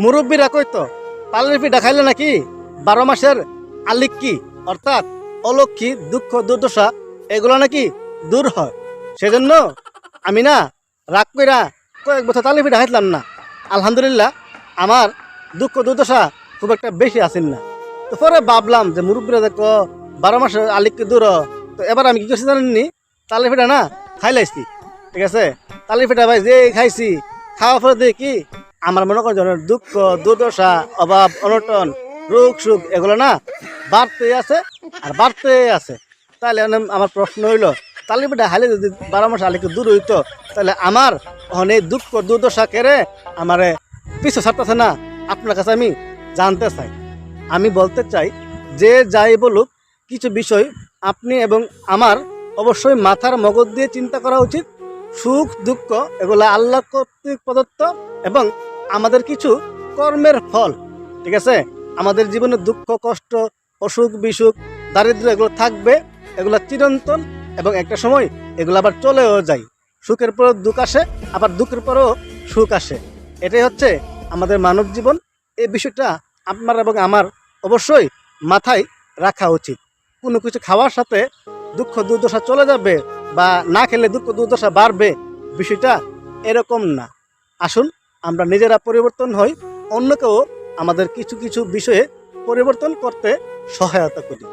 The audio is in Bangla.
মুরব্বীরা কইতো তালের পিঠা খাইলে নাকি 12 মাসের আলিক্কি অর্থাৎ অলক্ষী দুঃখ দুর্দশা এগুলো নাকি দূর হয়। সেজন্য আমি না রাগ কইরা কয়েক বছর তালের পিঠা খাইছিলাম না। আলহামদুলিল্লাহ আমার দুঃখ দুর্দশা খুব একটা বেশি আসেন না। তো পরে ভাবলাম যে মুরব্বীরা দেখো 12 মাসের আলিক্কি দূর হয়। তো এবার আমি কি করছি জানেননি, তালের পিঠা না খাইলাইছি। ঠিক আছে, তালের পিঠা ভাই যে খাইছি, খাওয়ার পরে দেখি আমার মনে করেন জনের দুঃখ দুর্দশা অভাব অনটন রোগ সুখ এগুলো না বাড়তে আছে আর বাড়তে আছে। তাহলে আমার প্রশ্ন হইল, তালি পিঠা হাইলে যদি 12 মাস আলিকে দূর হইতো, তাহলে আমার অনেক দুঃখ দুর্দশা কেড়ে আমারে পিছু ছাড়তেছে না। আপনার কাছে আমি জানতে চাই, আমি বলতে চাই যে যাই বলুক কিছু বিষয় আপনি এবং আমার অবশ্যই মাথার মগজ দিয়ে চিন্তা করা উচিত। সুখ দুঃখ এগুলো আল্লাহ কর্তৃক প্রদত্ত এবং আমাদের কিছু কর্মের ফল। ঠিক আছে, আমাদের জীবনে দুঃখ কষ্ট অসুখ বিসুখ দারিদ্র এগুলো থাকবে, এগুলো চিরন্তন এবং একটা সময় এগুলো আবার চলেও যায়। সুখের পরেও দুঃখ আসে, আবার দুঃখের পরেও সুখ আসে। এটাই হচ্ছে আমাদের মানব জীবন। এই বিষয়টা আপনার এবং আমার অবশ্যই মাথায় রাখা উচিত। কোনো কিছু খাওয়ার সাথে দুঃখ দুর্দশা চলে যাবে বা না খেলে দুঃখ দুর্দশা বাড়বে, বিষয়টা এরকম না। আসুন আমরা নিজেরা পরিবর্তন হই, অন্যকেও আমাদের কিছু কিছু বিষয়ে পরিবর্তন করতে সহায়তা করি।